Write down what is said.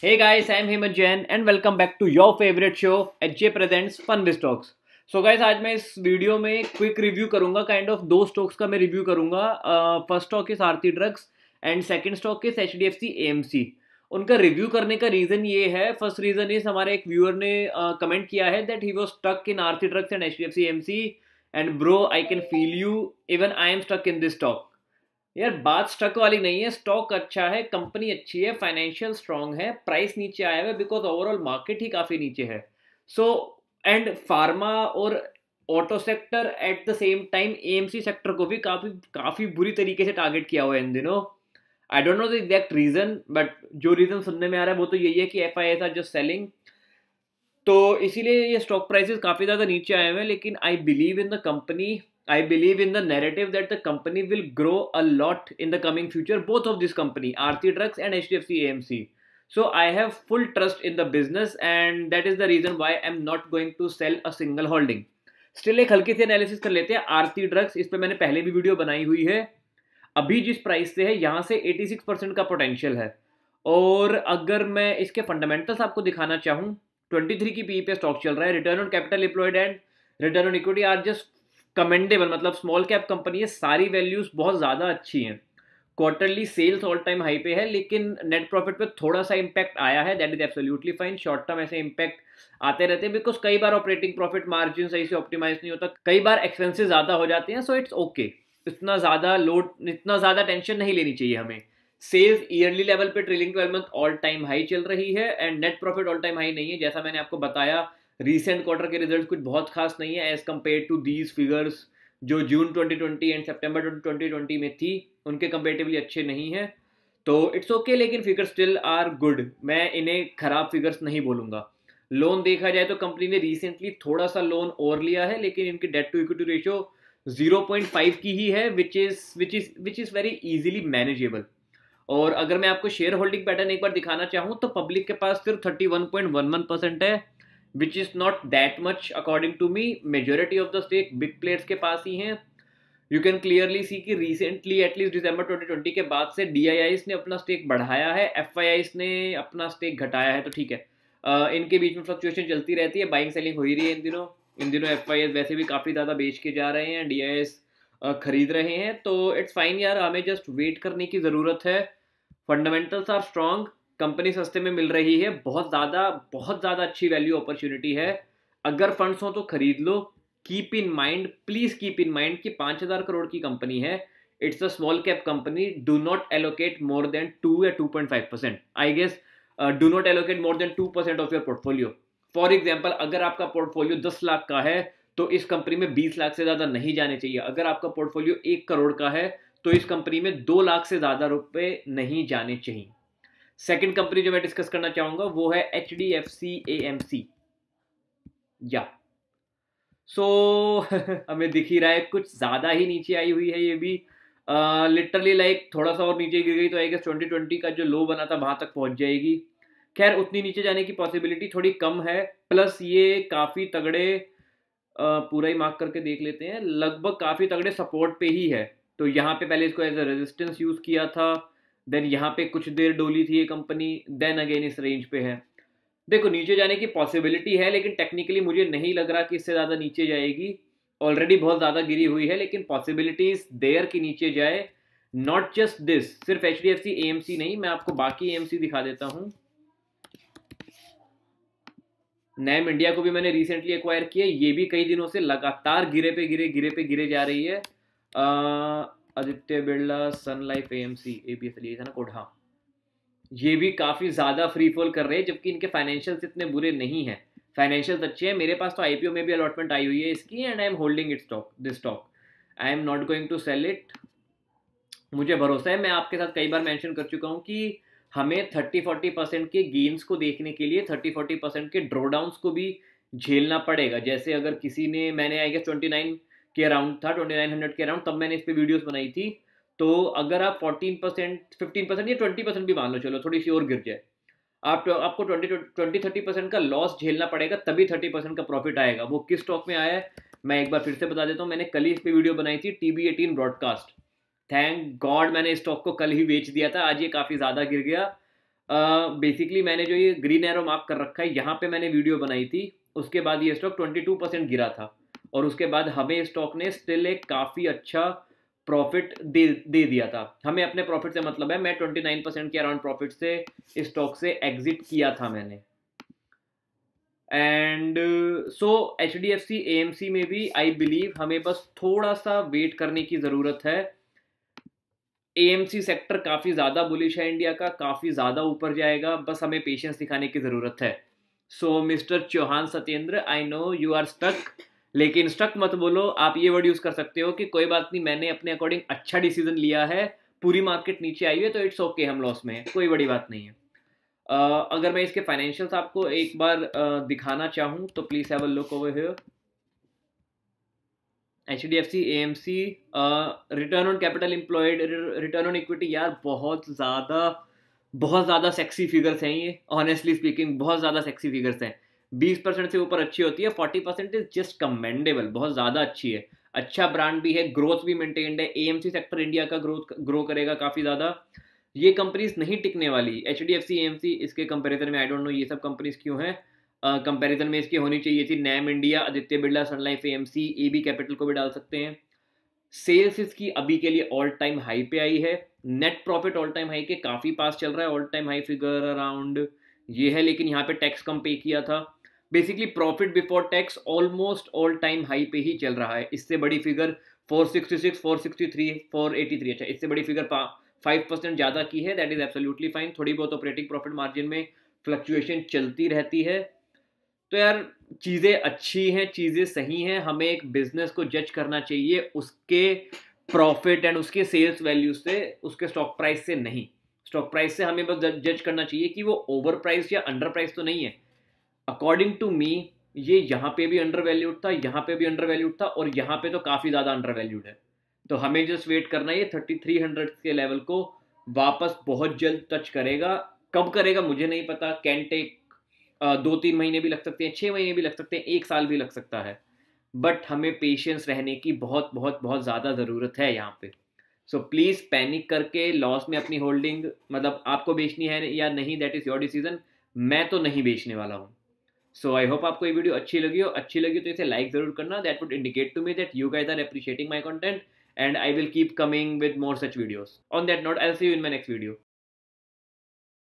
Hey guys, I'm Hemant Jain and welcome back to your favorite show HJ Presents Fun with Stocks. So guys, आज मैं इस video में quick review करूंगा, kind of दो stocks का मैं review करूंगा. First stock is Aarti drugs and second stock is HDFC AMC. उनका रिव्यू करने का रीजन ये है, फर्स्ट रीजन इज हमारे एक व्यूअर ने कमेंट किया है that he was stuck in Aarti drugs and HDFC AMC and bro I can feel you, even I am stuck in this stock. यार बात स्टक वाली नहीं है, स्टॉक अच्छा है, कंपनी अच्छी है, फाइनेंशियल स्ट्रांग है, प्राइस नीचे आया है बिकॉज ओवरऑल मार्केट ही काफी नीचे है. सो एंड फार्मा और auto sector at the same time AMC sector को भी काफी काफी बुरी तरीके से टारगेट किया हुआ है इन दिनों. I don't know the exact reason, but जो रीजन सुनने में आ रहा है वो तो यही है कि FIIs आर जस्ट सेलिंग. तो इसीलिए ये स्टॉक प्राइसेस काफी ज्यादा नीचे आए हुए हैं. लेकिन I believe in the company, I believe in the narrative that the company will grow a lot in the coming future, both of this company, Aarti Drugs and HDFC AMC. So I have full trust in the business and that is the reason why I'm not going to sell a single holding. Still एक हल्की C analysis कर लेते हैं. आरती drugs, इस पे मैंने पहले भी वीडियो बनाई हुई है. अभी जिस प्राइस से है यहाँ से 86% का पोटेंशियल है. और अगर मैं इसके फंडामेंटल्स आपको दिखाना चाहूँ, 23 की PE पे स्टॉक चल रहा है. Return on capital employed and return on equity are just commendable. मतलब स्मॉल कैप कंपनी है, सारी वैल्यूज बहुत ज़्यादा अच्छी हैं. Quarterly sales all time high पे है, लेकिन नेट प्रॉफिट पे थोड़ा सा इंपैक्ट आया है. That is absolutely fine. Short term ऐसे इंपैक्ट आते रहते हैं बिकॉज कई बार ऑपरेटिंग प्रॉफिट मार्जिन सही से ऑप्टिमाइज नहीं होता, कई बार एक्सपेंसेस ज़्यादा हो जाते हैं. सो इट्स ओके, इतना ज़्यादा लोड, इतना ज़्यादा टेंशन नहीं लेनी चाहिए हमें. सेल्स ईयरली लेवल पे trailing 12 month all time high चल रही है and net profit all time high नहीं है. जैसा मैंने आपको बताया, रिसेंट क्वार्टर के रिजल्ट कुछ बहुत खास नहीं है as compare to these figures जो जून 2020 एंड सितंबर 2020 में थी, उनके कंपेरेटिवली अच्छे नहीं हैं. तो इट्स ओके, लेकिन फिगर स्टिल आर गुड. मैं इन्हें खराब फिगर्स नहीं बोलूँगा. लोन देखा जाए तो कंपनी ने रिसेंटली थोड़ा सा लोन और लिया है, लेकिन इनकी डेट टू इक्विटी रेशियो 0.5 की ही है, which is very easily manageable. और अगर मैं आपको शेयर होल्डिंग पैटर्न एक बार दिखाना चाहूँ तो पब्लिक के पास सिर्फ 31.11% है, which is not that much according to me. Majority of the stake big players के पास ही हैं. You can clearly see कि recently at least December 2020 के बाद से DIIs ने अपना स्टेक बढ़ाया है, FIIs ने अपना स्टेक घटाया है. तो ठीक है, इनके बीच में फ्लक्चुएशन चलती रहती है, बाइंग सेलिंग हो ही रही है इन दिनों. FIIs वैसे भी काफ़ी ज़्यादा बेच के जा रहे हैं, DIIs खरीद रहे हैं. तो इट्स फाइन यार, हमें जस्ट वेट करने की ज़रूरत है. फंडामेंटल्स आर स्ट्रॉन्ग, कंपनी सस्ते में मिल रही है, बहुत ज़्यादा अच्छी वैल्यू अपॉर्चुनिटी है. अगर फंड्स हो तो खरीद लो. Keep in mind, please keep in mind कि 5,000 करोड़ की कंपनी है. It's a small cap company. Do not allocate more than 2 या 2.5%. I guess do not allocate more than 2% of your portfolio. For example, अगर आपका पोर्टफोलियो 10 लाख का है तो इस कंपनी में 20 लाख से ज़्यादा नहीं जाने चाहिए. अगर आपका पोर्टफोलियो 1 करोड़ का है तो इस कंपनी में 2 लाख से ज़्यादा रुपए नहीं जाने चाहिए. सेकंड कंपनी जो मैं डिस्कस करना चाहूंगा वो है HDFC AMC. या सो हमें दिख ही रहा है कुछ ज़्यादा ही नीचे आई हुई है ये भी. लिटरली लाइक थोड़ा सा और नीचे गिर गई तो आई गेस 2020 का जो लो बना था वहां तक पहुंच जाएगी. खैर उतनी नीचे जाने की पॉसिबिलिटी थोड़ी कम है. प्लस ये काफ़ी तगड़े, पूरा ही मार्क करके देख लेते हैं, लगभग काफ़ी तगड़े सपोर्ट पे ही है. तो यहाँ पे पहले इसको एज अ रेजिस्टेंस यूज़ किया था, देन यहाँ पे कुछ देर डोली थी ये कंपनी, देन अगेन इस रेंज पे है. देखो नीचे जाने की पॉसिबिलिटी है, लेकिन टेक्निकली मुझे नहीं लग रहा कि इससे ज़्यादा नीचे जाएगी. ऑलरेडी बहुत ज़्यादा गिरी हुई है, लेकिन पॉसिबिलिटीज देयर कि नीचे जाए. नॉट जस्ट दिस, सिर्फ HDFC AMC नहीं, मैं आपको बाकी AMC दिखा देता हूँ. नैम इंडिया को भी मैंने रिसेंटली एक्वायर किया, ये भी कई दिनों से लगातार गिरे जा रही है. आदित्य बिरला सन लाइफ AMC ABSL है ना कोड. हाँ, ये भी काफ़ी ज़्यादा फ्री फॉल कर रहे हैं, जबकि इनके फाइनेंशियल्स इतने बुरे नहीं हैं. फाइनेंशियल्स अच्छे हैं. मेरे पास तो IPO में भी अलॉटमेंट आई हुई है इसकी and I am holding it stock, this stock. I am not going to sell it. मुझे भरोसा है, मैं आपके साथ कई बार मेंशन कर चुका हूँ कि हमें 30-40% के गेन्स को देखने के लिए 30-40% के ड्रॉडाउन्स को भी झेलना पड़ेगा. जैसे अगर किसी ने, मैंने आई गेस 29 के अराउंड था, 2900 के अराउंड, तब मैंने इस पर वीडियोज़ बनाई थी. तो अगर आप 14%, 15% या 20% भी मान लो, चलो थोड़ी सी और गिर जाए, आपको 20-30% का लॉस झेलना पड़ेगा, तभी 30% का प्रॉफिट आएगा. वो किस स्टॉक में आया है मैं एक बार फिर से बता देता हूँ. मैंने कल ही इस पर वीडियो बनाई थी, TB18 ब्रॉडकास्ट. थैंक गॉड मैंने स्टॉक को कल ही बेच दिया था, आज ये काफ़ी ज़्यादा गिर गया. बेसिकली मैंने जो ये ग्रीन एरो मार्क कर रखा है, यहाँ पे मैंने वीडियो बनाई थी, उसके बाद ये स्टॉक 22% गिरा था और उसके बाद हमें स्टॉक ने स्टिल एक काफ़ी अच्छा प्रॉफिट दे दिया था। हमें अपने प्रॉफिट से मतलब है, मैं 29% के अराउंड प्रॉफिट से इस स्टॉक से एग्जिट किया था मैंने। एंड सो HDFC AMC में भी आई बिलीव हमें बस थोड़ा सा वेट करने की ज़रूरत है। AMC सेक्टर काफ़ी ज़्यादा बुलिश है, इंडिया का काफ़ी ज़्यादा ऊपर जाएगा, बस हमें पेशेंस दिखाने की ज़रूरत है। So mister Chauhan Satyendra, I know you are stuck, लेकिन स्टक मत बोलो, आप ये वर्ड यूज़ कर सकते हो कि कोई बात नहीं, मैंने अपने अकॉर्डिंग अच्छा डिसीजन लिया है, पूरी मार्केट नीचे आई है तो इट्स ओके, हम लॉस में है, कोई बड़ी बात नहीं है। अगर मैं इसके फाइनेंशियल्स आपको एक बार दिखाना चाहूँ तो please have a look over here. HDFC AMC return on capital employed, return on equity, यार बहुत ज़्यादा सेक्सी फिगर्स हैं ये, ऑनेस्टली स्पीकिंग बहुत ज़्यादा सेक्सी फिगर्स हैं। 20% से ऊपर अच्छी होती है, 40% इज जस्ट कमेंडेबल, बहुत ज़्यादा अच्छी है। अच्छा ब्रांड भी है, ग्रोथ भी मेंटेन्ड है, AMC सेक्टर इंडिया का ग्रो करेगा काफ़ी ज़्यादा। ये कंपनीज नहीं टिकने वाली, HDFC AMC इसके कंपेरिजन में, आई डोंट नो ये सब कंपनीज क्यों हैं कंपैरिजन में इसकी होनी चाहिए थी। नैम इंडिया, आदित्य बिरला, सन लाइफ AMC, AB कैपिटल को भी डाल सकते हैं। सेल्स इसकी अभी के लिए ऑल टाइम हाई पे आई है, net profit all time high के काफ़ी पास चल रहा है, all time high figure around ये है, लेकिन यहाँ पे टैक्स कम पे किया था। Basically profit before tax almost all time high पे ही चल रहा है। इससे बड़ी फिगर 466, 463, 483, अच्छा इससे बड़ी फिगर 5% ज़्यादा की है, दैट इज एब्सोल्युटली फाइन। थोड़ी बहुत ऑपरेटिंग प्रॉफिट मार्जिन में फ्लक्चुएशन चलती रहती है। तो यार चीज़ें अच्छी हैं, चीज़ें सही हैं, हमें एक बिजनेस को जज करना चाहिए उसके प्रॉफिट एंड उसके सेल्स वैल्यू से, उसके स्टॉक प्राइस से नहीं। स्टॉक प्राइस से हमें बस जज करना चाहिए कि वो ओवर प्राइस या अंडर प्राइस तो नहीं है। अकॉर्डिंग टू मी ये यहाँ पे भी अंडर वैल्यूड था, यहाँ पे भी अंडर वैल्यूड था और यहाँ पे तो काफ़ी ज़्यादा अंडर वैल्यूड है। तो हमें जस्ट वेट करना है, ये 3300 के लेवल को वापस बहुत जल्द टच करेगा। कब करेगा मुझे नहीं पता, कैन टेक 2-3 महीने भी लग सकते हैं, 6 महीने भी लग सकते हैं, 1 साल भी लग सकता है, बट हमें पेशेंस रहने की बहुत बहुत बहुत ज़्यादा ज़रूरत है यहाँ पे। सो प्लीज़ पैनिक करके लॉस में अपनी होल्डिंग, मतलब आपको बेचनी है या नहीं, दैट इज़ योर डिसीजन, मैं तो नहीं बेचने वाला हूँ। सो आई होप आपको ये वीडियो अच्छी लगी हो, अच्छी लगी तो इसे लाइक ज़रूर करना, that would indicate to me that you guys are appreciating my content and I will keep coming with more such videos. On that note I will see you in my next video.